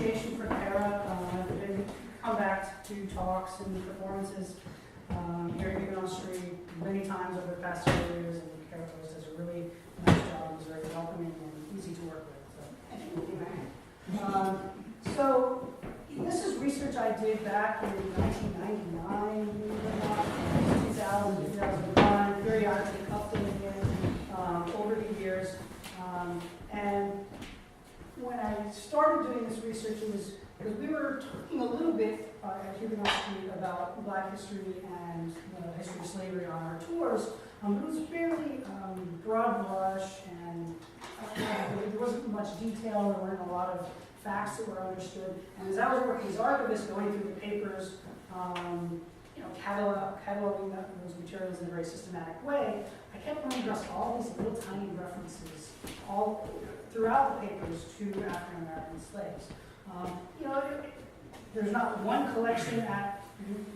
invitation for Kara. I've been come back to talks and performances here at Huguenot Street many times over the past several years, and Kara always does a really nice job. It's very welcoming and easy to work with. So, thank you. So this is research I did back in 1999, 2000, 2001, periodically updating it over the years. And when I started doing this research, it was because we were talking a little bit at Huguenot Street about Black history and the history of slavery on our tours. It was fairly broad brush, and there wasn't much detail. There weren't a lot of facts that were understood. And as I was working as archivist, going through the papers, cataloging those materials in a very systematic way, I kept running across all these little tiny references all throughout the papers to African American slaves. There's not one collection at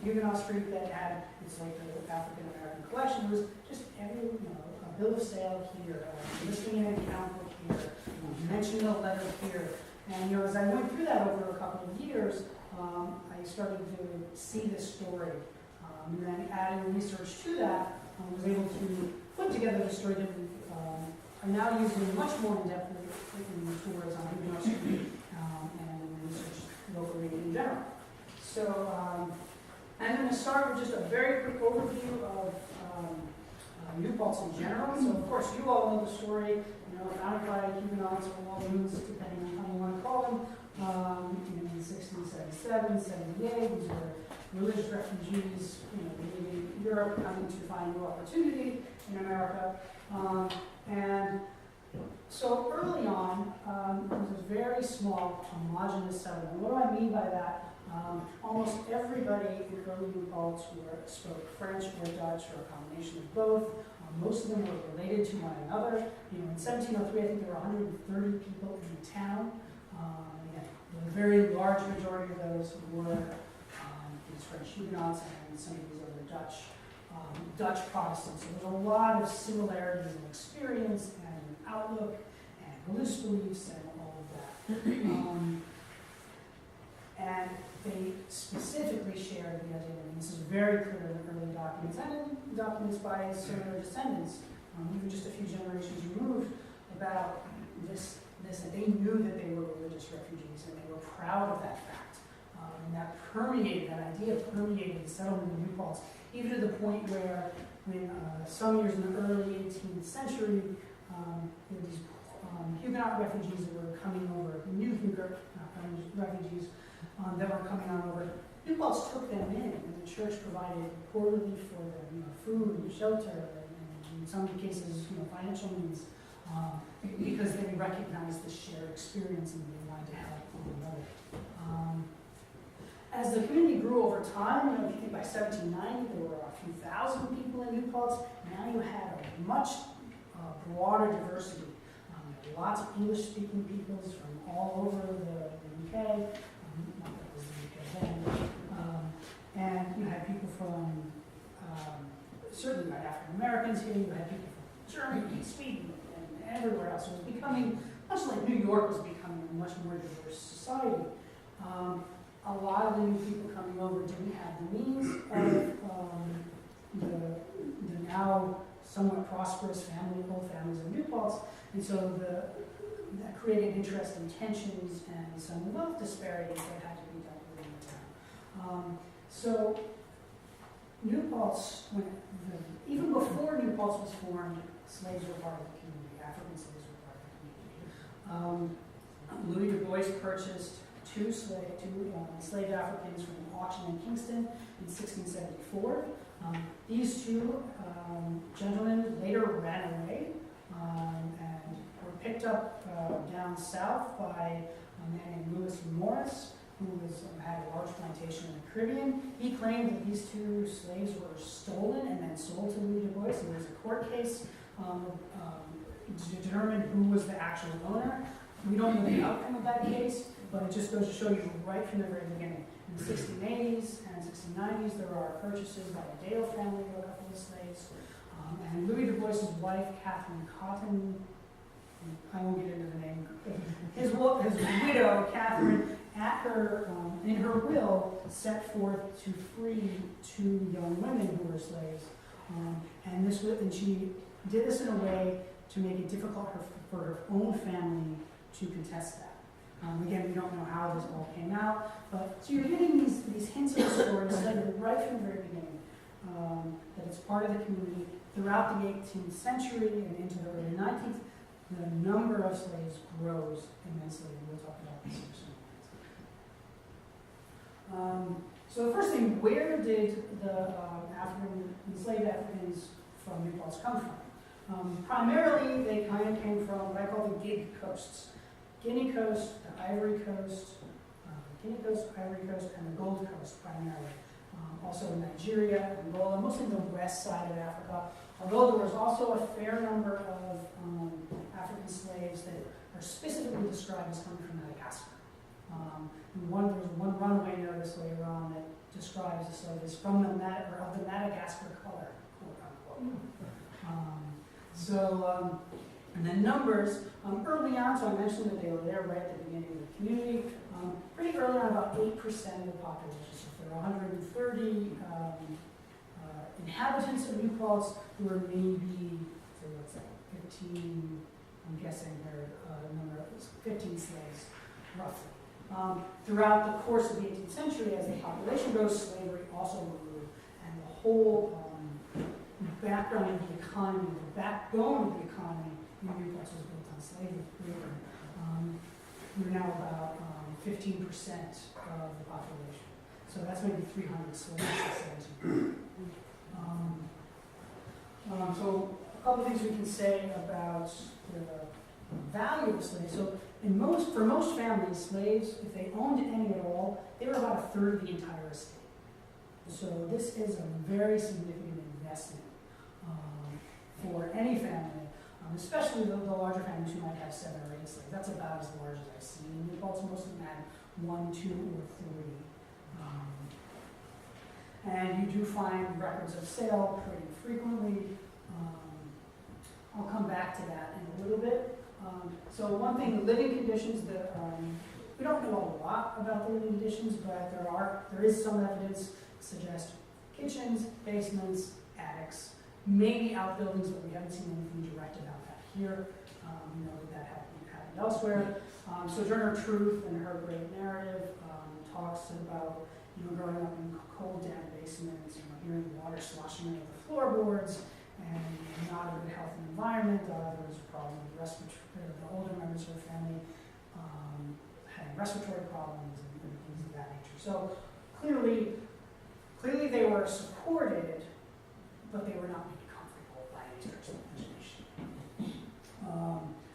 Huguenot Street that had, it's like the African American collection. It was just every, a bill of sale here, listing an account book here, mentioning a letter here. And as I went through that over a couple of years, I started to see this story. And then adding research to that, I was able to put together the story that we are now using much more in depth in the tours on Huguenot Street and research locally in general. So I'm going to start with just a very quick overview of New Paltz in general. So of course you all know the story, founded by Huguenots or Walloons, depending on how you want to call them, in 1677, 78. These were religious refugees, leaving Europe, coming to find new opportunity in America. And so early on, it was a very small, homogeneous settlement. What do I mean by that? Almost everybody in early New Paltz spoke French or Dutch or a combination of both. Most of them were related to one another. In 1703, I think there were 130 people in the town. Again, a very large majority of those were these French Huguenots and some of these other Dutch Protestants. So there's a lot of similarities in experience and outlook and religious beliefs and all of that. And they specifically shared the identity. And this is very clear in the early documents and in documents by some of their descendants, even just a few generations removed, about this that they knew that they were religious refugees and they were proud of that fact. And that idea permeated the settlement of New Paltz, even to the point where when some years in the early 18th century, there were these Huguenot refugees that were coming over, new Huguenot refugees that were coming on over. New Paltz took them in, and the church provided poor relief for them, food and shelter, and in some cases, financial means, because they recognized the shared experience and they wanted to help one another. As the community grew over time, if you think by 1790 there were a few thousand people in New Paltz. Now you had a much broader diversity. Lots of English-speaking peoples from all over the UK. Not that it was the UK then. And you had people from, certainly you had African Americans here, you had people from Germany, Sweden, and everywhere else. It was becoming, much like New York was becoming a much more diverse society. A lot of the new people coming over didn't have the means of the now somewhat prosperous old families of New Paltz, and so that created interesting tensions and some wealth disparities that had to be dealt with in the town. So New Paltz, even before New Paltz was formed, slaves were part of the community. African slaves were part of the community. Louis Du Bois purchased two enslaved Africans from an auction in Kingston in 1674. These two gentlemen later ran away and were picked up down south by a man named Lewis Morris, who had a large plantation in the Caribbean. He claimed that these two slaves were stolen and then sold to Louis Du Bois. And there was a court case to determine who was the actual owner. We don't know the outcome of that case, but it just goes to show you right from the very beginning. In the 1680s and 1690s, there are purchases by the Dale family of a couple of slaves. And Louis Du Bois' wife, Catherine Cotton, I won't get into the name, his widow, Catherine, in her will, set forth to free 2 young women who were slaves. And she did this in a way to make it difficult for her own family to contest that. Again, we don't know how this all came out, but so you're getting these hints of the story started right from the very beginning, that it's part of the community. Throughout the 18th century and into the early 19th, the number of slaves grows immensely, and we'll talk about this in a moment. So the first thing, where did the enslaved Africans from New Paltz come from? Primarily, they kind of came from what I call the gig coasts. Guinea Coast, the Ivory Coast, Ivory Coast, and the Gold Coast primarily. Also Nigeria, Angola, mostly the west side of Africa. Although there was also a fair number of African slaves that are specifically described as coming from Madagascar. There was one runaway notice later on that describes the slaves from of the Madagascar color, quote unquote. And then numbers, early on, so I mentioned that they were there right at the beginning of the community. Pretty early on, about 8% of the population. So if there are 130 inhabitants of New Paltz, who were maybe, so what's that, 15, I'm guessing their number is 15 slaves, roughly. Throughout the course of the 18th century, as the population grows, slavery also grew, and the whole background of the economy, the backbone of the economy in New Paltz was built on slavery. We're now about 15% of the population. So that's maybe 300 slaves in 17. So a couple of things we can say about the value of slaves. So for most families, slaves, if they owned any at all, they were about a third of the entire estate. So this is a very significant investment for any family, especially the larger families who might have 7 or 8 slaves. That's about as large as I've seen. In New Paltz, most of them had 1, 2, or 3. And you do find records of sale pretty frequently. I'll come back to that in a little bit. So one thing, the living conditions, we don't know a lot about the living conditions, but there is some evidence to suggest kitchens, basements, attics, maybe outbuildings, but we haven't seen anything direct about that here. We know that happened elsewhere. Sojourner Truth, in her great narrative, talks about growing up in cold, damp basements, hearing water sloshing over the floorboards, and not a good healthy environment. There was a problem with the older members of her family having respiratory problems and things of that nature. So clearly they were supported, but they were not made comfortable by any stretch of the imagination.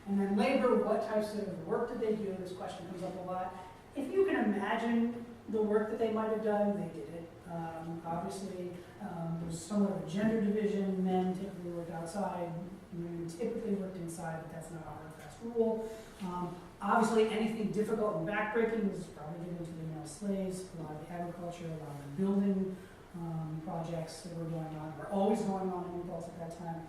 And then labor, what types of work did they do? This question comes up a lot. If you can imagine the work that they might have done, they did it. Obviously, there's somewhat of a gender division. Men typically worked outside, women typically worked inside, but that's not a hard and fast rule. Obviously, anything difficult and backbreaking was probably given to the male slaves. A lot of agriculture, a lot of building projects that were going on, were always going on in New Paltz at that time.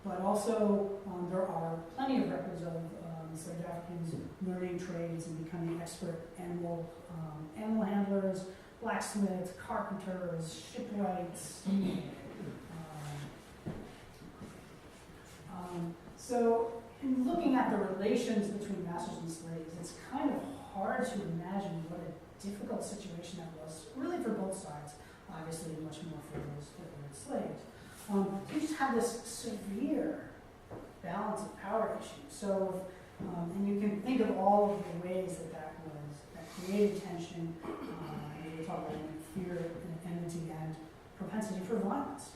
But also, there are plenty of records of enslaved Africans learning trades and becoming expert animal handlers, blacksmiths, carpenters, shipwrights. So, in looking at the relations between masters and slaves, it's kind of hard to imagine what a difficult situation that was, really for both sides, obviously much more for those that were enslaved. You just have this severe balance of power issue. So, and you can think of all of the ways that created tension, and we'll talk about fear, and enmity, and propensity for violence.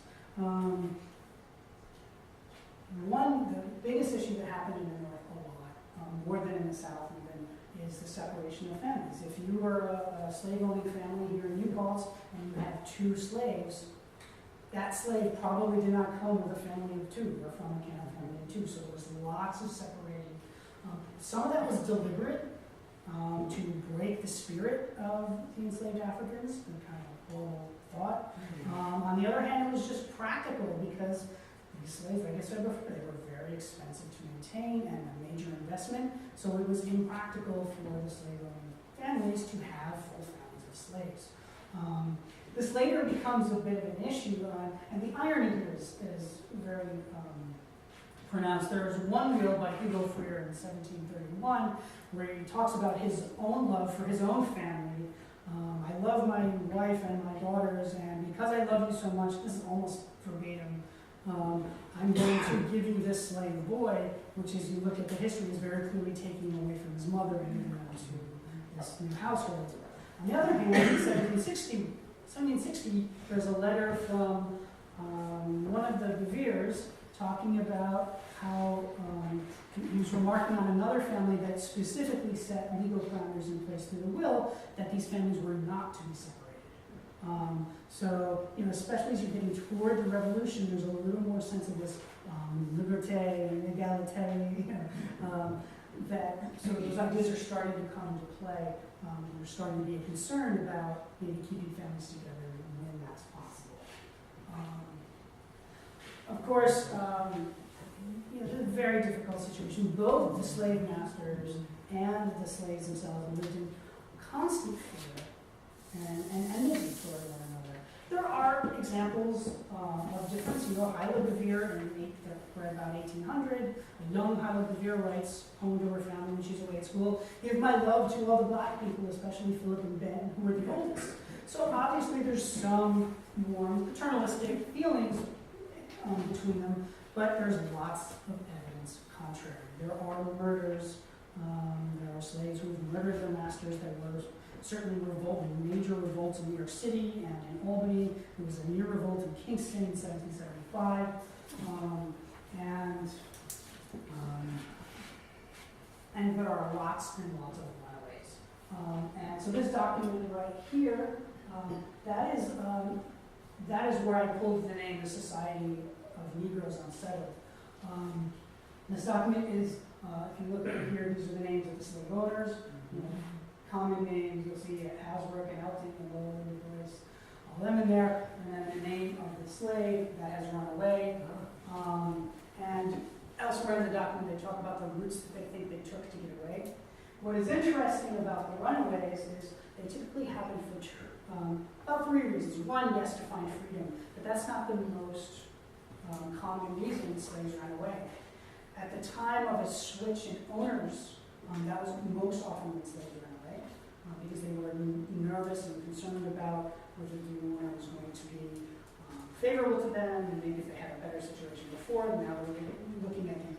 The biggest issue that happened in the North a lot, more than in the South even, is the separation of families. If you were a slave-owning family here in New Paltz and you had 2 slaves, that slave probably did not come with a family of 2 or from a family of 2, so there was lots of separating. Some of that was deliberate to break the spirit of the enslaved Africans, the kind of horrible thought. On the other hand, it was just practical because these slaves, like I said before, they were very expensive to maintain and a major investment, so it was impractical for the slave-owning families to have full families of slaves. This later becomes a bit of an issue, and the irony here is very pronounced. There's one reel by Hugo Freer in 1731 where he talks about his own love for his own family. I love my wife and my daughters, and because I love you so much, this is almost verbatim, I'm going to give you this slave boy, which is, you look at the history, is very clearly taking him away from his mother and giving him to this new household. On the other hand, in 1760, there's a letter from one of the Beviers talking about how he was remarking on another family that specifically set legal parameters in place through the will that these families were not to be separated. So, especially as you're getting toward the revolution, there's a little more sense of this liberté and égalité, that so those ideas are starting to come into play. There's starting to be a concern about maybe keeping families together when that's possible. Of course, it's a very difficult situation. Both the slave masters and the slaves themselves lived in constant fear and enmity toward one another. There are examples of difference. Hyla Bevere in about 1800, a young Hyla Bevere writes home to her family when she's away at school, "Give my love to all the black people, especially Philip and Ben, who were the oldest." So obviously there's some warm paternalistic feelings between them, but there's lots of evidence contrary. There are murders, there are slaves who have murdered their masters. There were certainly major revolts in New York City and in Albany. There was a near revolt in Kingston in 1775. And there are lots and lots of runaways. And so this document right here, that is where I pulled the name, the Society of Negroes Unsettled. This document is, if you look at here, these are the names of the slave owners. Common names, you'll see Hasbrook and Elton and all over the place, all them in there, and then the name of the slave that has run away. And elsewhere in the document, they talk about the routes that they think they took to get away. What is interesting about the runaways is they typically happen for about three reasons. One, yes, to find freedom, but that's not the most common reason slaves ran away. At the time of a switch in owners, that was most often when slaves ran away, because they were nervous and concerned about whether the new owner was going to be favorable to them, and maybe if they had a better situation before, now we're looking at the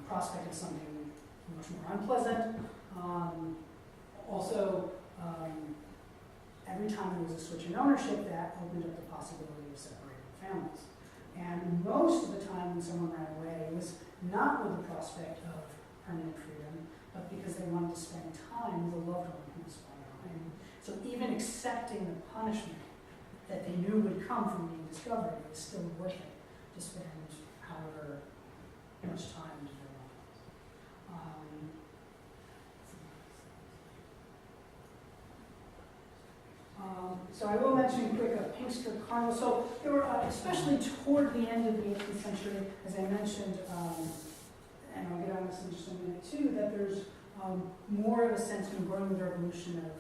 prospect of something much more unpleasant. Also, every time there was a switch in ownership, that opened up the possibility of separating families. And most of the time when someone ran away, it was not with the prospect of permanent freedom, but because they wanted to spend time with a loved one who was far behind. So even accepting the punishment that they knew would come from being discovered, it was still worth it to spend however much time with their loved ones. So I will mention quick a Pinkster Carnival. So there were, especially toward the end of the 18th century, as I mentioned, and I'll get on this in just a minute too, that there's more of a sense in growing the revolution of,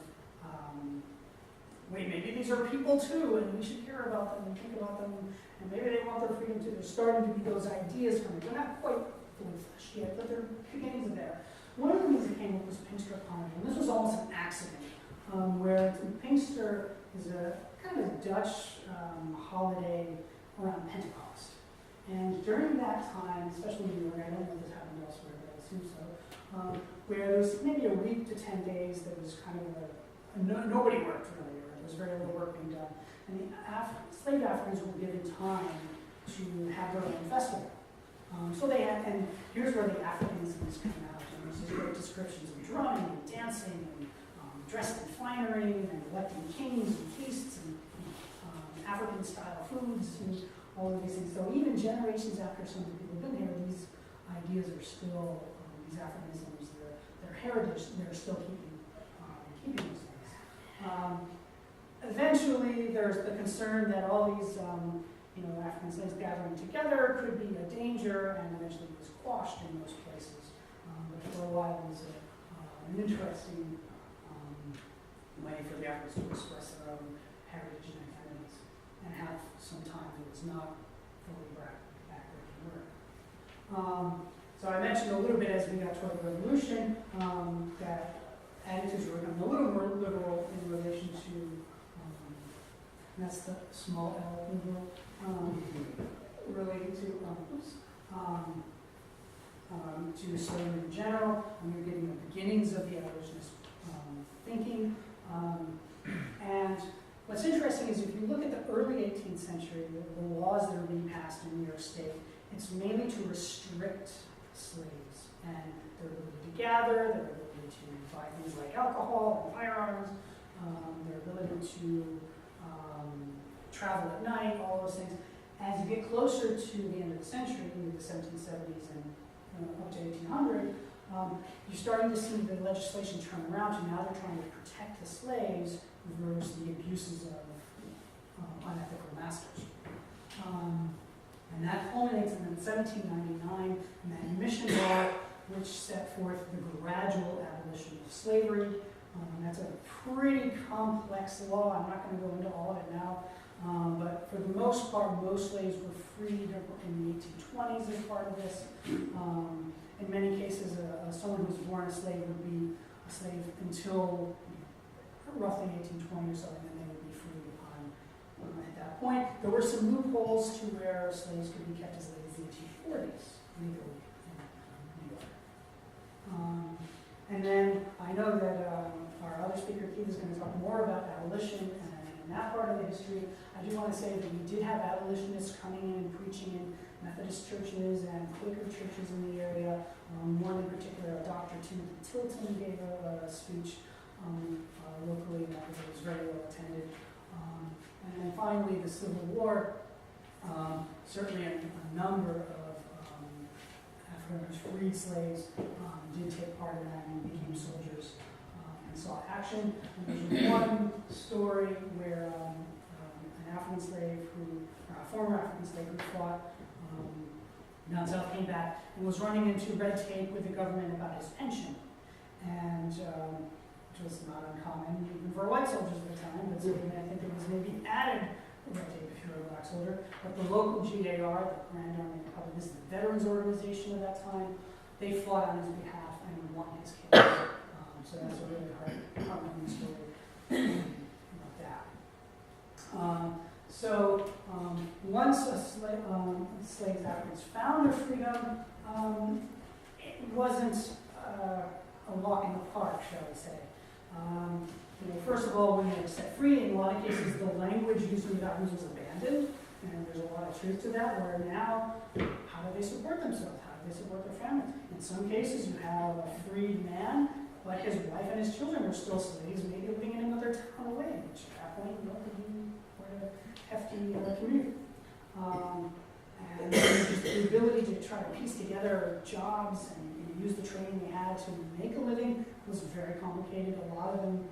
wait, maybe these are people too, and we should care about them and think about them, and maybe they want their freedom too. There's starting to be those ideas coming. They're not quite fully fleshed yet, but they're beginnings of there. One of the things that came up was Pinkster Carnival, and this was almost an accident, where Pinkster is a kind of a Dutch holiday around Pentecost. And during that time, especially in New York, I don't know if this happened elsewhere, but I assume so, where there was maybe a week to 10 days that was kind of nobody worked really, or there was very little work being done. And the slave Africans were given time to have their own festival. So they had, and here's where the Africans come out, and there's these great descriptions of drumming and dancing and dressed in finery and electing kings and feasts and African-style foods and all of these things. So even generations after some of the people have been here, these ideas are still, these Africanisms, their heritage, they're still keeping those things. Eventually, there's the concern that all these African slaves gathering together could be a danger, and eventually it was quashed in most places. But for a while, it was an interesting way for the Africans to express their own heritage and identities, and have some time that was not fully backbreaking work. So I mentioned a little bit as we got toward the revolution that attitudes were becoming a little more liberal in relation to, and that's the small L liberal, related to slavery in general, and we're getting the beginnings of the abolitionist thinking. And what's interesting is if you look at the early 18th century, the laws that are being passed in New York State, it's mainly to restrict slaves and their ability to gather, their ability to buy things like alcohol and firearms, their ability to travel at night, all those things. As you get closer to the end of the century, into the 1770s and up to 1800, you're starting to see the legislation turn around to now they're trying to protect the slaves versus the abuses of unethical masters. And that culminates in 1799 Manumission Law, which set forth the gradual abolition of slavery. That's a pretty complex law. I'm not going to go into all of it now. But for the most part, most slaves were freed in the 1820s as part of this. In many cases, someone who was born a slave would be a slave until roughly 1820 or so, and then they would be freed at that point. There were some loopholes to where slaves could be kept as late as the 1840s, legally in New York. And then I know that our other speaker, Keith, is going to talk more about abolition and that part of the history. I do want to say that we did have abolitionists coming in and preaching in Methodist churches and Quaker churches in the area. One in particular, Dr. Timothy Tilton gave a speech locally that was very well attended. And then finally, the Civil War. Certainly a number of African-Americans freed slaves did take part in that and became soldiers and saw action. And there's one story where an African slave a former African slave who fought down south came back and was running into red tape with the government about his pension. And which was not uncommon even for white soldiers at the time, but certainly I think it was maybe added red tape if you were a black soldier. But the local GAR, the Grand Army Republic, this is the veterans organization of that time, they fought on his behalf and won his case. So that's a really heartwarming story about that. Once slaves Africans found their freedom, it wasn't a walk in the park, shall we say. First of all, when they were set free, in a lot of cases, the language used in the documents was abandoned, and there's a lot of truth to that, where now, how do they support themselves? How do they support their families? In some cases, you have a freed man, but his wife and his children are still slaves, maybe living in another town away, which at that point, could be quite a hefty community. And just the ability to try to piece together jobs and use the training they had to make a living was very complicated. A lot of them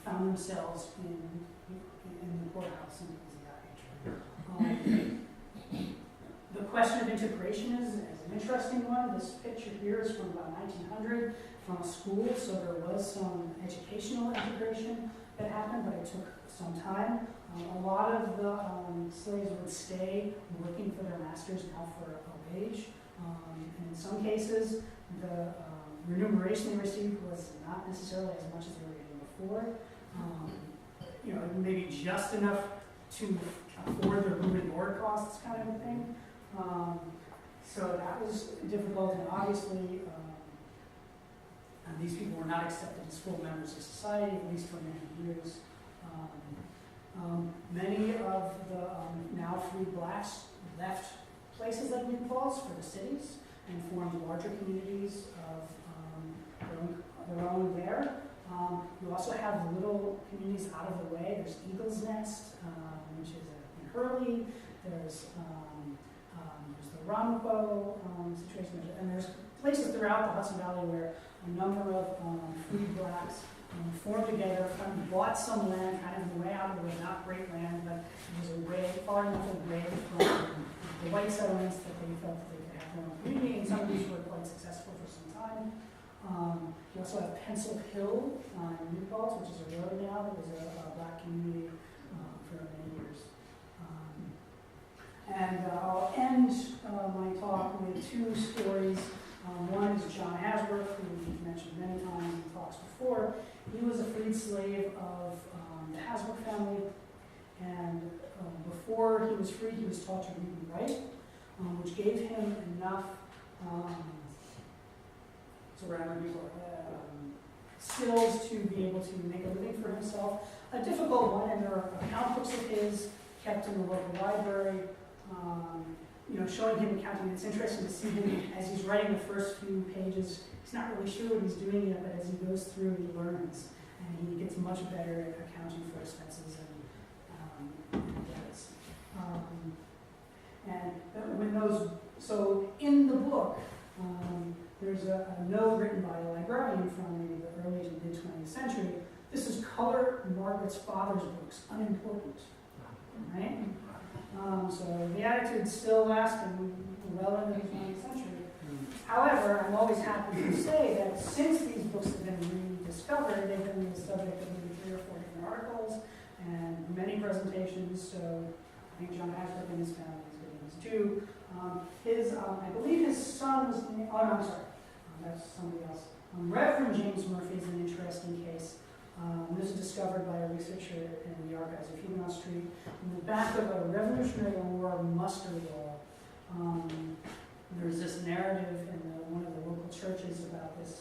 found themselves in the courthouse and things of that nature. The question of integration is an interesting one. This picture here is from about 1900 from a school, so there was some educational integration that happened, but it took some time. A lot of the slaves would stay working for their masters now for a wage. And in some cases, the remuneration they received was not necessarily as much as they were getting before. Maybe just enough to afford their room and board costs, kind of a thing. So that was difficult, and obviously these people were not accepted as full members of society, at least for many years. Many of the now free blacks left places like New Paltz for the cities and formed larger communities of their own there. You also have little communities out of the way. There's Eagle's Nest, which is in Hurley. There's the Ronco situation, and there's places throughout the Hudson Valley where a number of free blacks formed together, bought some land, kind of way out of the way, not great land, but it was far enough away from the white settlements that they felt that they could have their own community, and some of these were quite successful for some time. You also have Pencil Hill in New Paltz, which is a road now that was a black community for many years. And I'll end my talk with two stories. One is John Hasbrook, who we've mentioned many times in talks before. He was a freed slave of the Hasbrook family, and before he was freed, he was taught to read and write, which gave him enough skills to be able to make a living for himself. A difficult one, and there are account books of his kept in the local library, showing him accounting. It's interesting to see him as he's writing the first few pages. He's not really sure what he's doing yet, but as he goes through, he learns, and he gets much better at accounting for expenses and debts. So in the book, there's a note written by a librarian from maybe the early to mid 20th century. This is color Margaret's father's books, unimportant, right? So the attitude still lasting well into the 20th century. However, I'm always happy to say that since these books have been rediscovered, they've been the subject of maybe 3 or 4 different articles and many presentations. So I think John Hasbrook and his family is getting his due. I believe his son was, that's somebody else. Reverend James Murphy is an interesting case. This was discovered by a researcher in the archives of Huguenot Street. In the back of a Revolutionary War muster roll, there's this narrative in one of the local churches about this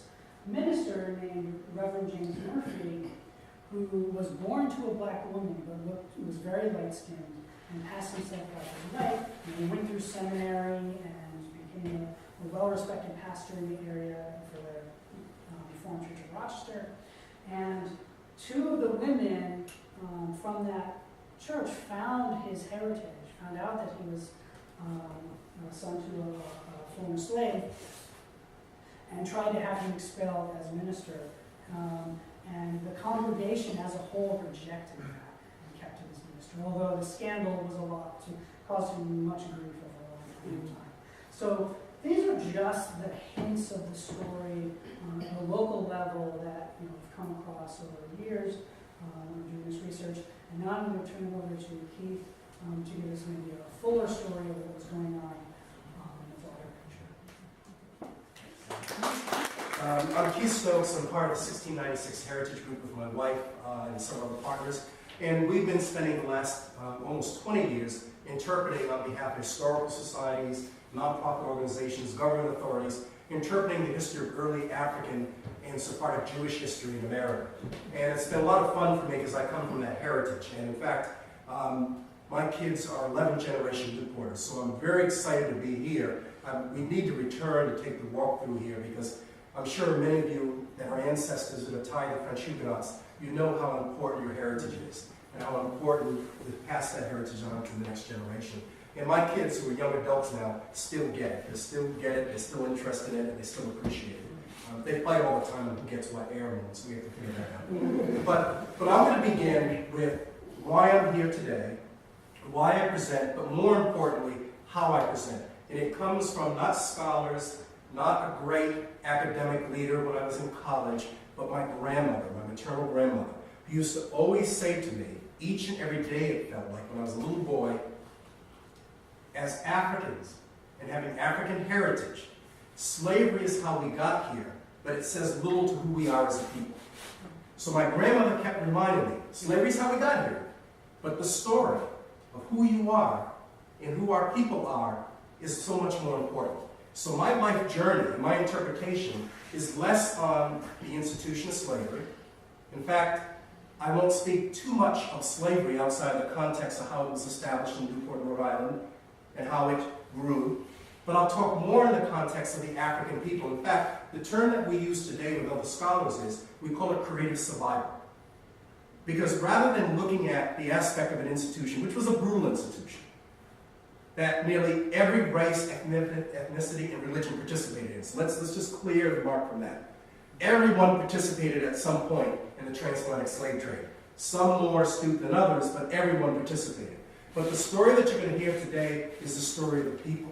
minister named Reverend James Murphy, who was born to a black woman, but was very light-skinned and passed himself off as white. And he went through seminary and became a well-respected pastor in the area for the Reformed Church of Rochester. And 2 of the women from that church found his heritage, found out that he was a son to a former slave, and tried to have him expelled as minister. And the congregation as a whole rejected that and kept him as minister, although the scandal was a lot to cause him much grief over a long period of time. So these are just the hints of the story at a local level that we've come across over the years doing this research. And now I'm going to turn it over to Keith to give us maybe a fuller story of what was going on in the broader picture. I'm Keith Stokes. I'm part of the 1696 Heritage Group with my wife and some other partners. And we've been spending the last almost 20 years interpreting on behalf of historical societies, nonprofit organizations, government authorities, interpreting the history of early African and Sephardic Jewish history in America. And it's been a lot of fun for me because I come from that heritage. And in fact, my kids are 11th generation Newporters, so I'm very excited to be here. We need to return to take the walk through here because I'm sure many of you that are ancestors that are tied to French Huguenots, you know how important your heritage is and how important to pass that heritage on to the next generation. And my kids, who are young adults now, still get it. They still get it, they're still interested in it, and they still appreciate it. They fight all the time on who gets what airman, so we have to figure that out. But I'm going to begin with why I'm here today, why I present, but more importantly, how I present. And it comes from not scholars, not a great academic leader when I was in college, but my grandmother, my maternal grandmother, who used to always say to me, each and every day it felt like when I was a little boy, as Africans and having African heritage, slavery is how we got here, but it says little to who we are as a people. So my grandmother kept reminding me, slavery is how we got here, but the story of who you are and who our people are is so much more important. So my life journey, my interpretation, is less on the institution of slavery. In fact, I won't speak too much of slavery outside the context of how it was established in Newport, Rhode Island, and how it grew. But I'll talk more in the context of the African people. In fact, the term that we use today with other scholars is, we call it creative survival. Because rather than looking at the aspect of an institution, which was a brutal institution, that nearly every race, ethnicity, and religion participated in. So let's just clear the mark from that. Everyone participated at some point in the transatlantic slave trade. Some more astute than others, but everyone participated. But the story that you're going to hear today is the story of the people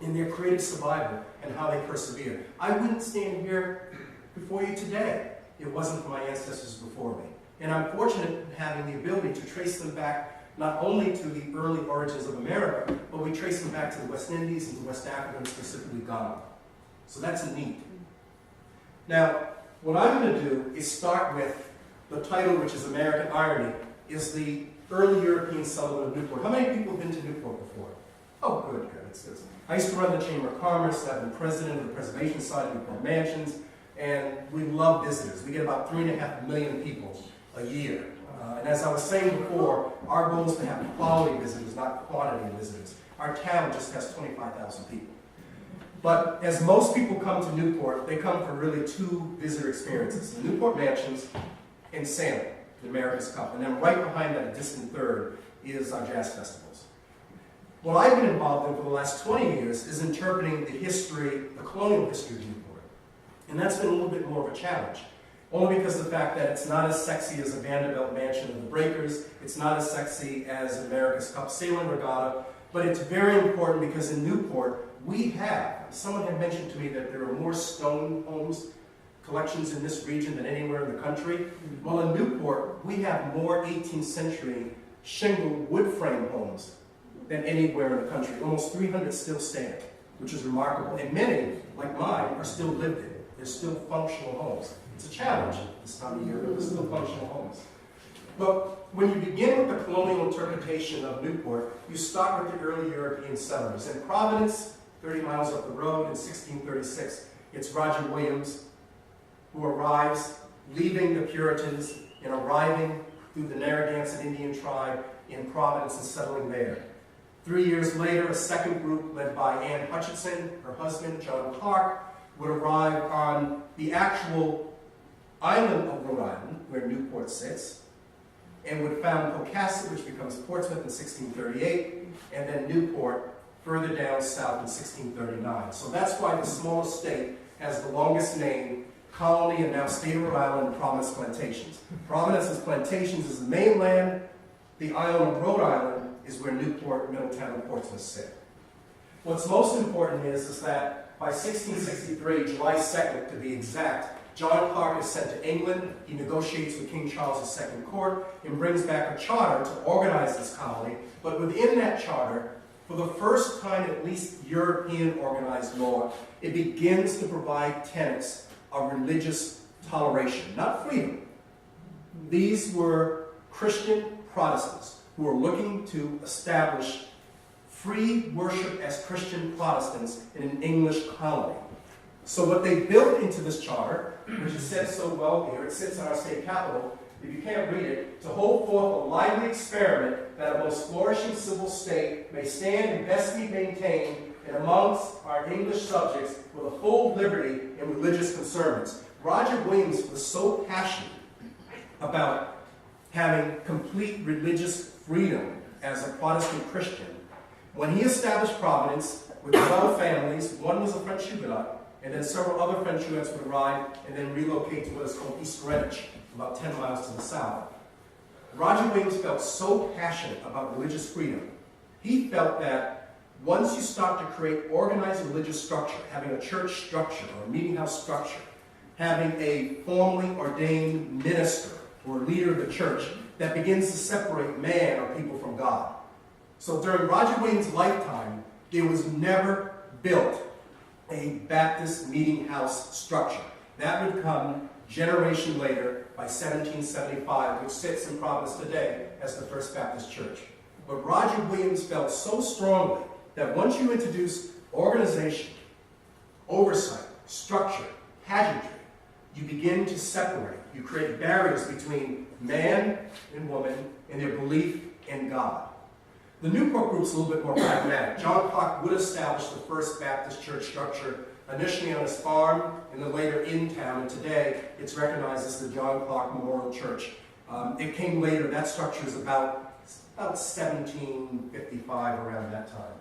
in their creative survival and how they persevere. I wouldn't stand here before you today. It wasn't for my ancestors before me. And I'm fortunate in having the ability to trace them back not only to the early origins of America, but we trace them back to the West Indies and to West Africa, and specifically Ghana. So that's neat. Now, what I'm going to do is start with the title, which is American Irony, is the early European settlement of Newport. How many people have been to Newport before? Oh, good. It's good. I used to run the Chamber of Commerce. I've been president of the Preservation Society of Newport Mansions, and we love visitors. We get about 3.5 million people a year. And as I was saying before, our goal is to have quality visitors, not quantity of visitors. Our town just has 25,000 people. But as most people come to Newport, they come for really two visitor experiences: the Newport Mansions and sailing, the America's Cup. And then right behind that, a distant third, is our jazz festivals. What I've been involved in for the last 20 years is interpreting the history, the colonial history of Newport. And that's been a little bit more of a challenge, only because of the fact that it's not as sexy as a Vanderbilt mansion of the Breakers, it's not as sexy as America's Cup sailing regatta, but it's very important because in Newport, we have, someone had mentioned to me that there are more stone homes collections in this region than anywhere in the country. Well, in Newport, we have more 18th century shingle wood frame homes than anywhere in the country. Almost 300 still stand, which is remarkable. And many, like mine, are still lived in. They're still functional homes. It's a challenge this time of year, but they're still functional homes. But when you begin with the colonial interpretation of Newport, you start with the early European settlers. In Providence, 30 miles up the road, in 1636, it's Roger Williams who arrives, leaving the Puritans and arriving through the Narragansett Indian tribe in Providence and settling there. 3 years later, a second group led by Anne Hutchinson, her husband, John Clark, would arrive on the actual island of Rhode Island, where Newport sits, and would found Pocasset, which becomes Portsmouth in 1638, and then Newport further down south in 1639. So that's why the smallest state has the longest name, colony, and now state of Rhode Island, Providence Plantations. Providence's Plantations is the mainland. The island of Rhode Island is where Newport, Middletown, and Portsmouth sit. What's most important is that by 1663, July 2nd to be exact, John Clark is sent to England. He negotiates with King Charles II court and brings back a charter to organize this colony. But within that charter, for the first time, at least European organized law, it begins to provide tenets of religious toleration, not freedom. These were Christian Protestants who were looking to establish free worship as Christian Protestants in an English colony. So what they built into this charter, which is said so well here, it sits in our state capitol, if you can't read it, to hold forth a lively experiment that a most flourishing civil state may stand and best be maintained and amongst our English subjects with a full liberty in religious concerns. Roger Williams was so passionate about having complete religious freedom as a Protestant Christian. When he established Providence with 12 families, one was a French Huguenot, and then several other French Huguenots would arrive and then relocate to what is called East Greenwich, about 10 miles to the south. Roger Williams felt so passionate about religious freedom. He felt that once you start to create organized religious structure, having a church structure or a meeting house structure, having a formally ordained minister or leader of the church that begins to separate man or people from God. So during Roger Williams' lifetime, there was never built a Baptist meeting house structure. That would come generation later by 1775, which sits in Providence today as the First Baptist Church. But Roger Williams felt so strongly that once you introduce organization, oversight, structure, pageantry, you begin to separate. You create barriers between man and woman and their belief in God. The Newport group's a little bit more pragmatic. John Clark would establish the First Baptist Church structure initially on his farm and then later in town, and today it's recognized as the John Clark Memorial Church. It came later. That structure is about 1755, around that time.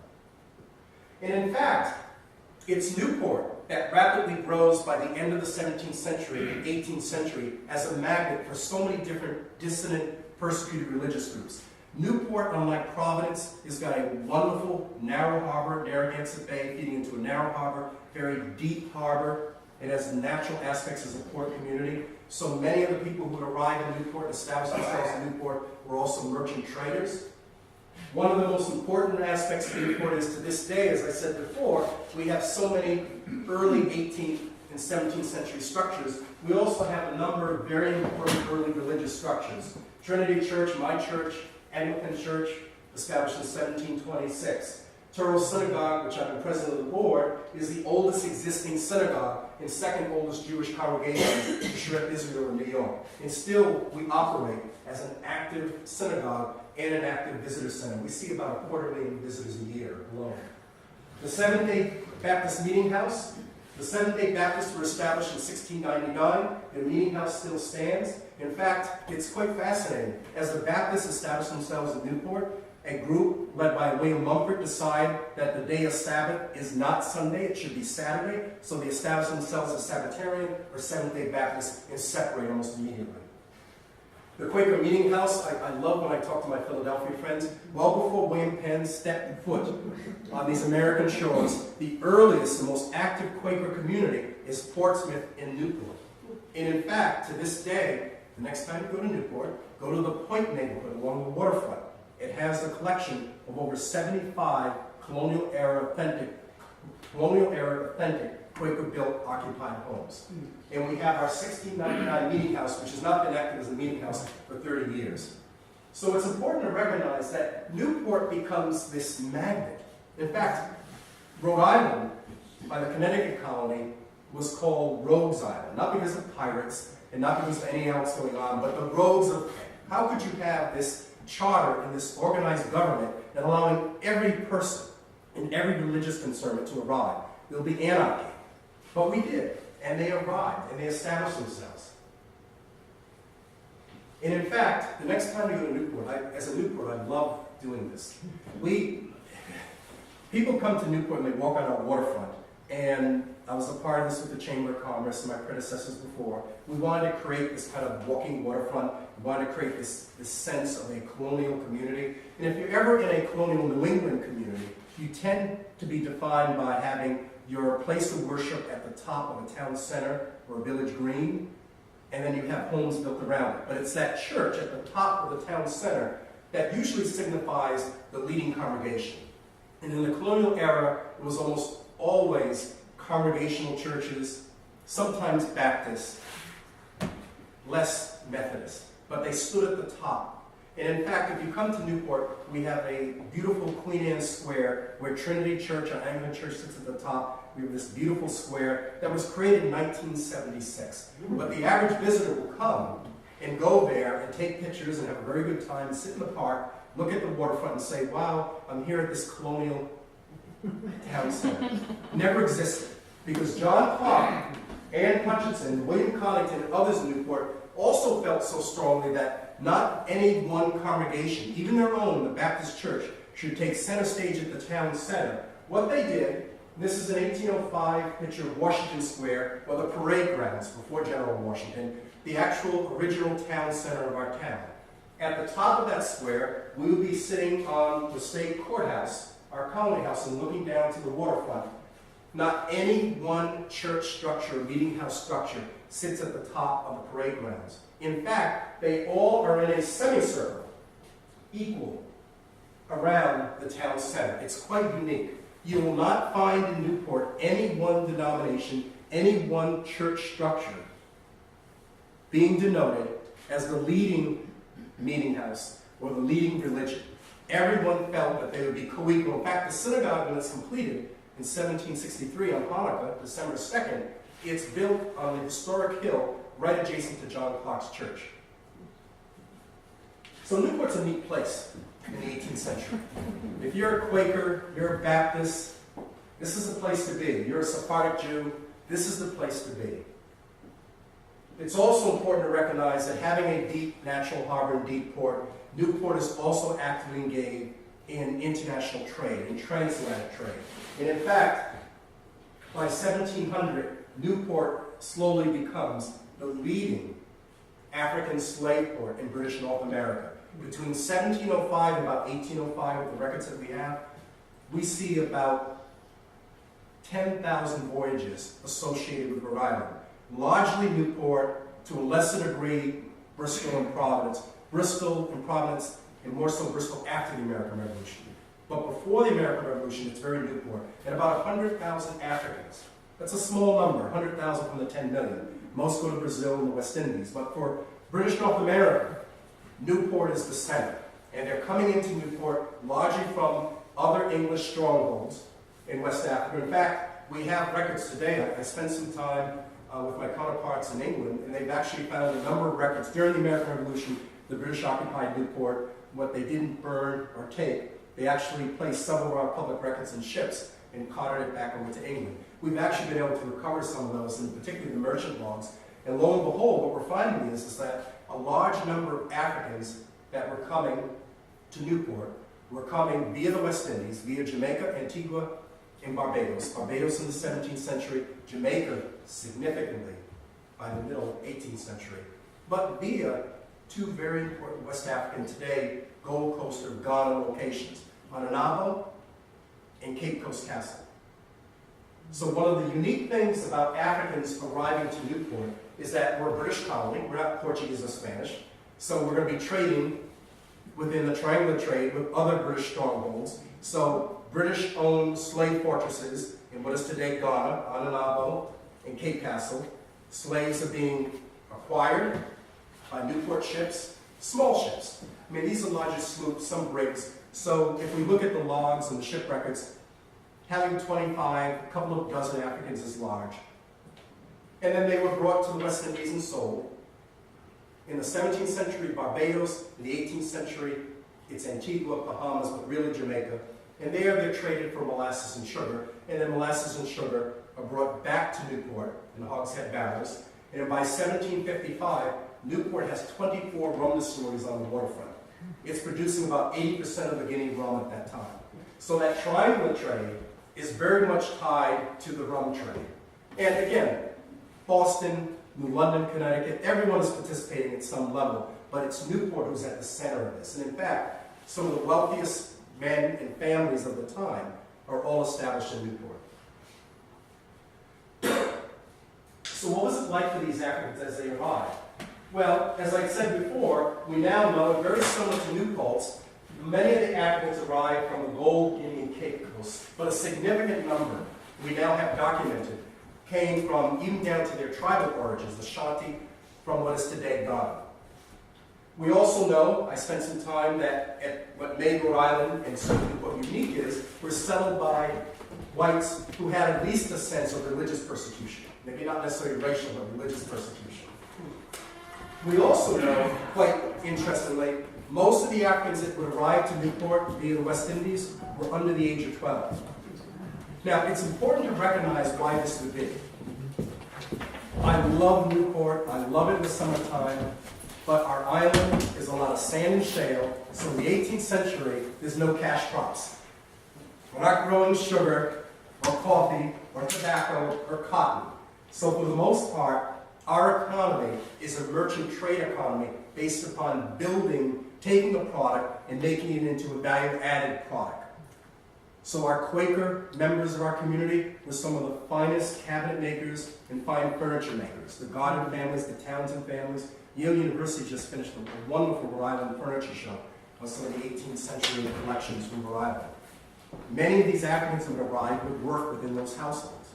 And in fact, it's Newport that rapidly grows by the end of the 17th century and 18th century as a magnet for so many different dissident, persecuted religious groups. Newport, unlike Providence, has got a wonderful narrow harbor, Narragansett Bay feeding into a narrow harbor, very deep harbor. It has natural aspects as a port community. So many of the people who arrived in Newport and established themselves in Newport were also merchant traders. One of the most important aspects of Newport is, to this day, as I said before, we have so many early 18th and 17th century structures. We also have a number of very important early religious structures. Trinity Church, my church, Anglican Church, established in 1726. Turrell Synagogue, which I've been president of the board, is the oldest existing synagogue and second oldest Jewish congregation to Shreve Israel in New York. And still, we operate as an active synagogue and an active visitor center. We see about 250,000 visitors a year alone. The Seventh-day Baptist Meeting House. The Seventh-day Baptists were established in 1699. The meeting house still stands. In fact, it's quite fascinating. As the Baptists established themselves in Newport, a group led by William Mumford decided that the day of Sabbath is not Sunday, it should be Saturday. So they established themselves as Sabbatarian or Seventh-day Baptists and separate almost immediately. The Quaker Meeting House, I love when I talk to my Philadelphia friends. Well before William Penn stepped foot on these American shores, the earliest and most active Quaker community is Portsmouth in Newport. And in fact, to this day, the next time you go to Newport, go to the Point neighborhood along the waterfront. It has a collection of over 75 colonial era authentic Quaker-built occupied homes. And we have our 1699 meeting house, which has not been active as a meeting house for 30 years. So it's important to recognize that Newport becomes this magnet. In fact, Rhode Island, by the Connecticut colony, was called Rogues Island, not because of pirates and not because of anything else going on, but the rogues of, how could you have this charter and this organized government and allowing every person in every religious concern to arrive? There'll be anarchy. But we did, and they arrived, and they established themselves. And in fact, the next time we go to Newport, as a Newport, I love doing this. People come to Newport and they walk on our waterfront, and I was a part of this with the Chamber of Commerce and my predecessors before. We wanted to create this kind of walking waterfront. We wanted to create this sense of a colonial community. And if you're ever in a colonial New England community, you tend to be defined by having your place of worship at the top of a town center or a village green, and then you have homes built around it. But it's that church at the top of the town center that usually signifies the leading congregation. And in the colonial era, it was almost always congregational churches, sometimes Baptist, less Methodist, but they stood at the top. And in fact, if you come to Newport, we have a beautiful Queen Anne Square where Trinity Church, our Anglican Church, sits at the top. We have this beautiful square that was created in 1976. But the average visitor will come and go there and take pictures and have a very good time, sit in the park, look at the waterfront and say, wow, I'm here at this colonial town center. Never existed. Because John Clark, Ann Hutchinson, William Connington, and others in Newport also felt so strongly that not any one congregation, even their own, the Baptist Church, should take center stage at the town center. What they did, this is an 1805 picture of Washington Square, or the parade grounds before General Washington, the actual original town center of our town. At the top of that square, we would be sitting on the state courthouse, our colony house, and looking down to the waterfront. Not any one church structure, meeting house structure, sits at the top of the parade grounds. In fact, they all are in a semicircle, equal, around the town center. It's quite unique. You will not find in Newport any one denomination, any one church structure being denoted as the leading meeting house or the leading religion. Everyone felt that they would be co-equal. In fact, the synagogue, when it's completed, in 1763 on Hanukkah, December 2nd, it's built on the historic hill right adjacent to John Clark's church. So Newport's a neat place in the 18th century. If you're a Quaker, you're a Baptist, this is the place to be. You're a Sephardic Jew, this is the place to be. It's also important to recognize that having a deep natural harbor and deep port, Newport is also actively engaged in international trade, in transatlantic trade. And in fact, by 1700, Newport slowly becomes the leading African slave port in British North America. Between 1705 and about 1805, with the records that we have, we see about 10,000 voyages associated with Rhode Island, largely Newport, to a lesser degree Bristol and Providence. Bristol and Providence, and more so Bristol after the American Revolution. But before the American Revolution, it's very Newport. And about 100,000 Africans. That's a small number, 100,000 from the 10 million. Most go to Brazil and the West Indies. But for British North America, Newport is the center. And they're coming into Newport largely from other English strongholds in West Africa. In fact, we have records today. I spent some time with my counterparts in England, and they've actually found a number of records. During the American Revolution, the British occupied Newport. What they didn't burn or take, they actually placed several of our public records in ships and carted it back over to England. We've actually been able to recover some of those, and particularly the merchant logs. And lo and behold, what we're finding is that a large number of Africans that were coming to Newport were coming via the West Indies, via Jamaica, Antigua, and Barbados. Barbados in the 17th century, Jamaica significantly by the middle 18th century, but via two very important West African today Gold Coast or Ghana locations, Ananabo and Cape Coast Castle. So one of the unique things about Africans arriving to Newport is that we're a British colony, we're not Portuguese or Spanish, so we're going to be trading within the triangular trade with other British strongholds. So British-owned slave fortresses in what is today Ghana, Ananabo, and Cape Castle. Slaves are being acquired by Newport ships, small ships. I mean, these are larger sloops, some brigs. So if we look at the logs and the ship records, having 25, a couple of dozen Africans is large. And then they were brought to the West Indies and sold. In the 17th century, Barbados. In the 18th century, it's Antigua, Bahamas, but really Jamaica. And there they're traded for molasses and sugar. And then molasses and sugar are brought back to Newport in hogshead barrels. And by 1755, Newport has 24 rum distilleries on the waterfront. It's producing about 80% of the Guinea rum at that time. So that triangular trade is very much tied to the rum trade. And again, Boston, New London, Connecticut, everyone is participating at some level, but it's Newport who's at the center of this. And in fact, some of the wealthiest men and families of the time are all established in Newport. So what was it like for these Africans as they arrived? Well, as I said before, we now know, very similar to New Paltz, many of the Africans arrived from the Gold, Guinea, and Cape Coast, but a significant number we now have documented came from, even down to their tribal origins, the Shanti, from what is today Ghana. We also know, I spent some time that at what made Rhode Island, and certainly what unique is, were settled by whites who had at least a sense of religious persecution. Maybe not necessarily racial, but religious persecution. We also know, quite interestingly, most of the Africans that would arrive to Newport via the West Indies were under the age of 12. Now, it's important to recognize why this would be. I love Newport, I love it in the summertime, but our island is a lot of sand and shale, so in the 18th century, there's no cash crops. We're not growing sugar, or coffee, or tobacco, or cotton. So for the most part, our economy is a merchant trade economy based upon building, taking a product, and making it into a value-added product. So our Quaker members of our community were some of the finest cabinet makers and fine furniture makers. The Goddard families, the Townsend families. Yale University just finished a wonderful Rhode Island furniture show on some of the 18th century collections from Rhode Island. Many of these Africans who would arrive would work within those households.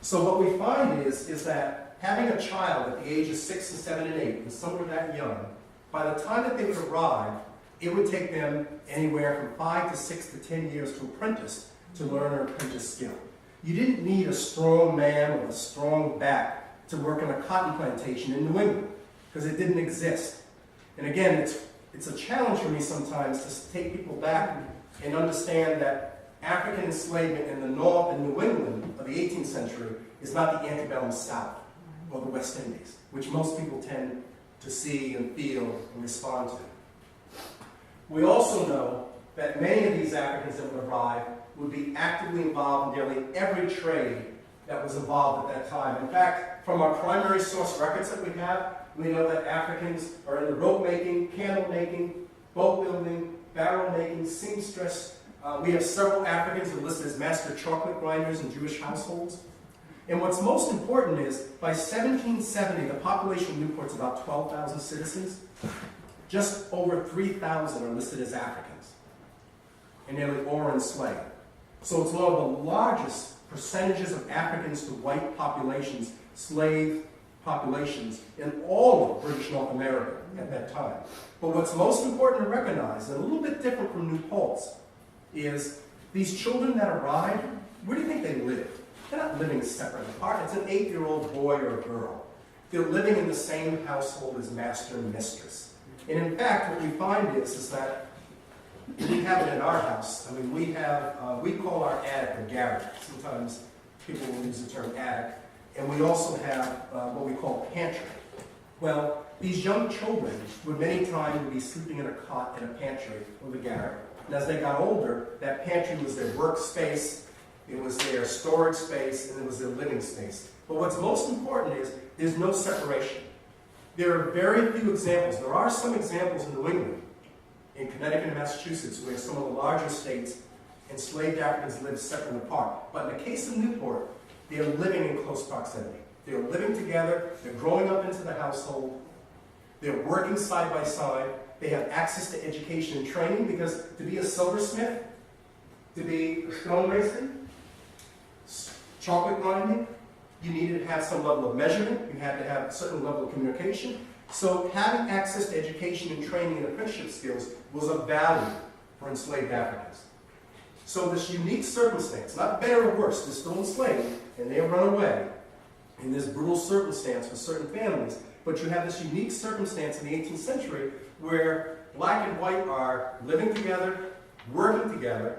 So what we find is that having a child at the age of 6 and 7 and 8, and some were that young, by the time that they would arrive, it would take them anywhere from 5 to 6 to 10 years to apprentice, to learn an apprentice skill. You didn't need a strong man with a strong back to work on a cotton plantation in New England, because it didn't exist. And again, it's a challenge for me sometimes to take people back and understand that African enslavement in the North and New England of the 18th century is not the antebellum South or the West Indies, which most people tend to see and feel and respond to. We also know that many of these Africans that would arrive would be actively involved in nearly every trade that was involved at that time. In fact, from our primary source records that we have, we know that Africans are in the rope making, candle making, boat building, barrel making, seamstress, We have several Africans who are listed as master chocolate grinders in Jewish households. And what's most important is, by 1770, the population of Newport is about 12,000 citizens. Just over 3,000 are listed as Africans, and nearly all are enslaved. So it's one of the largest percentages of Africans to white populations, slave populations, in all of British North America at that time. But what's most important to recognize, and a little bit different from New Paltz, is these children that arrived, where do you think they lived? They're not living separate and apart. It's an 8-year-old boy or a girl. They're living in the same household as master and mistress. And in fact, what we find is that we have it in our house. I mean, we call our attic a garret. Sometimes people will use the term attic. And we also have what we call pantry. Well, these young children would many times be sleeping in a cot in a pantry or the garret. And as they got older, that pantry was their workspace, it was their storage space, and it was their living space. But what's most important is there's no separation. There are very few examples. There are some examples in New England, in Connecticut and Massachusetts, where some of the larger states, enslaved Africans live separate and apart. But in the case of Newport, they're living in close proximity. They're living together, they're growing up into the household, they're working side by side, they have access to education and training, because to be a silversmith, to be a stonemason, chocolate grinding, you needed to have some level of measurement, you had to have a certain level of communication. So having access to education and training and apprenticeship skills was of value for enslaved Africans. So this unique circumstance, not better or worse, they're still enslaved and they have run away in this brutal circumstance for certain families, but you have this unique circumstance in the 18th century where black and white are living together, working together,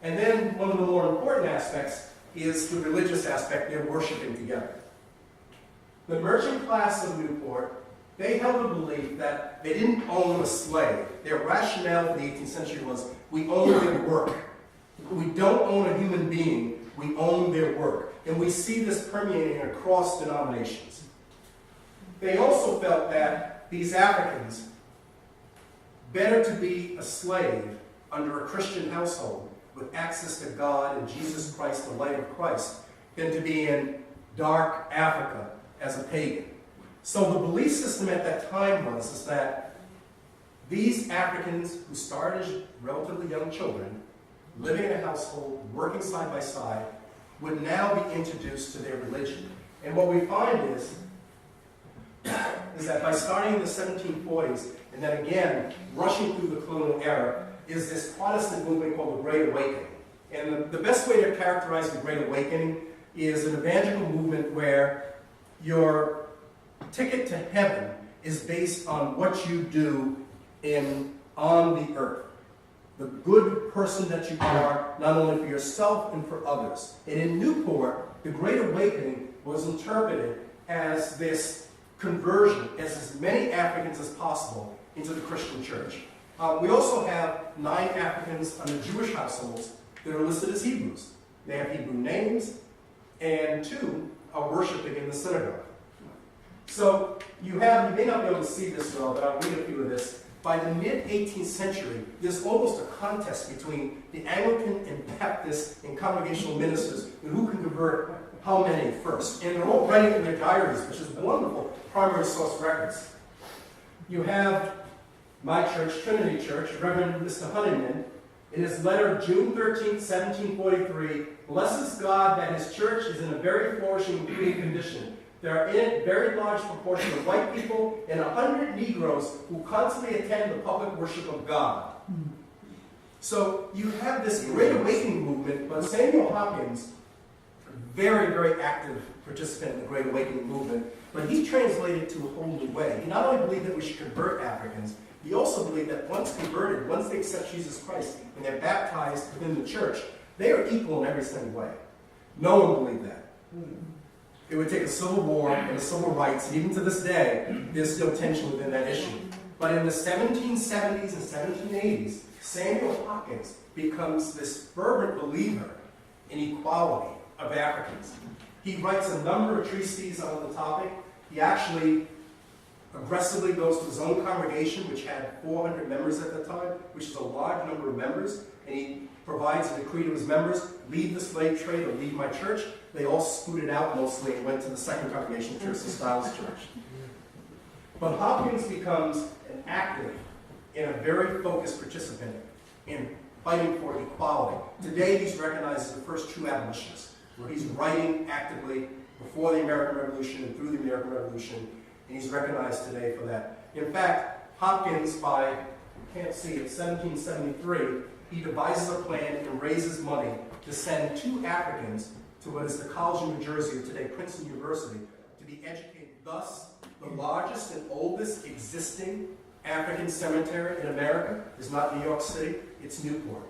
and then one of the more important aspects is the religious aspect. They're worshiping together. The merchant class of Newport, they held the belief that they didn't own a slave. Their rationale for the 18th century was, we own their work. We don't own a human being, we own their work. And we see this permeating across denominations. They also felt that these Africans, better to be a slave under a Christian household with access to God and Jesus Christ, the light of Christ, than to be in dark Africa as a pagan. So the belief system at that time was that these Africans who started as relatively young children, living in a household, working side by side, would now be introduced to their religion. And what we find is that by starting in the 1740s, and then again, rushing through the colonial era, is this Protestant movement called the Great Awakening. And the best way to characterize the Great Awakening is an evangelical movement where your ticket to heaven is based on what you do on the earth. The good person that you are, not only for yourself and for others. And in Newport, the Great Awakening was interpreted as this conversion, as many Africans as possible into the Christian church. We also have 9 Africans under Jewish households that are listed as Hebrews. They have Hebrew names, and 2 are worshiping in the synagogue. So you may not be able to see this well, but I'll read a few of this. By the mid-18th century, there's almost a contest between the Anglican and Baptist and congregational ministers and who can convert how many first. And they're all writing in their diaries, which is wonderful primary source records. You have my church, Trinity Church, Reverend Mr. Honeyman, in his letter of June 13, 1743, blesses God that his church is in a very flourishing and clean condition. There are in it a very large proportion of white people and 100 Negroes who constantly attend the public worship of God. So you have this Great Awakening movement, but Samuel Hopkins, a very, very active participant in the Great Awakening movement, but he translated to a whole new way. He not only believed that we should convert Africans, he also believed that once converted, once they accept Jesus Christ, and they're baptized within the church, they are equal in every single way. No one believed that. It would take a civil war and a civil rights, and even to this day, there's still tension within that issue. But in the 1770s and 1780s, Samuel Hopkins becomes this fervent believer in equality of Africans. He writes a number of treatises on the topic. He actually aggressively goes to his own congregation, which had 400 members at the time, which is a large number of members, and he provides a decree to his members, leave the slave trade or leave my church. They all scooted out mostly and went to the Second Congregational Church, the Styles Church. But Hopkins becomes an active and a very focused participant in fighting for equality. Today he's recognized as the first true abolitionist, where he's writing actively before the American Revolution and through the American Revolution, and he's recognized today for that. In fact, Hopkins, by, you can't see it, 1773, he devises a plan and raises money to send 2 Africans to what is the College of New Jersey, or today Princeton University, to be educated. Thus, the largest and oldest existing African cemetery in America is not New York City, it's Newport.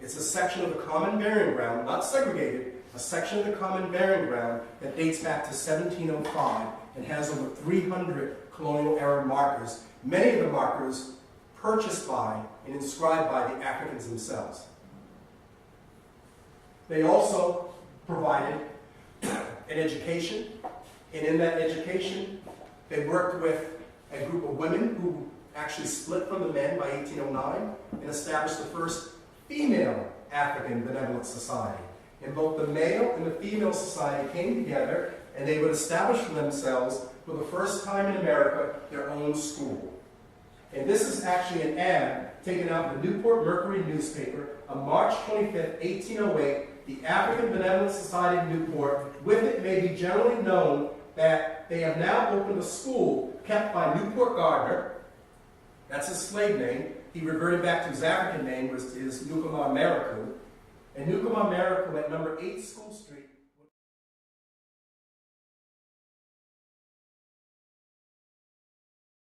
It's a section of the common burying ground, not segregated, a section of the common burying ground that dates back to 1705 and has over 300 colonial era markers, many of the markers purchased by and inscribed by the Africans themselves. They also provided an education, and in that education, they worked with a group of women who actually split from the men by 1809 and established the first female African Benevolent Society. And both the male and the female society came together, and they would establish for themselves, for the first time in America, their own school. And this is actually an ad taken out in the Newport Mercury newspaper on March 25th, 1808, the African Benevolent Society of Newport. With it may be generally known that they have now opened a school kept by Newport Gardner. That's his slave name. He reverted back to his African name, which is Nukumar Maraku. And Nukumar Maraku at number 8 School Street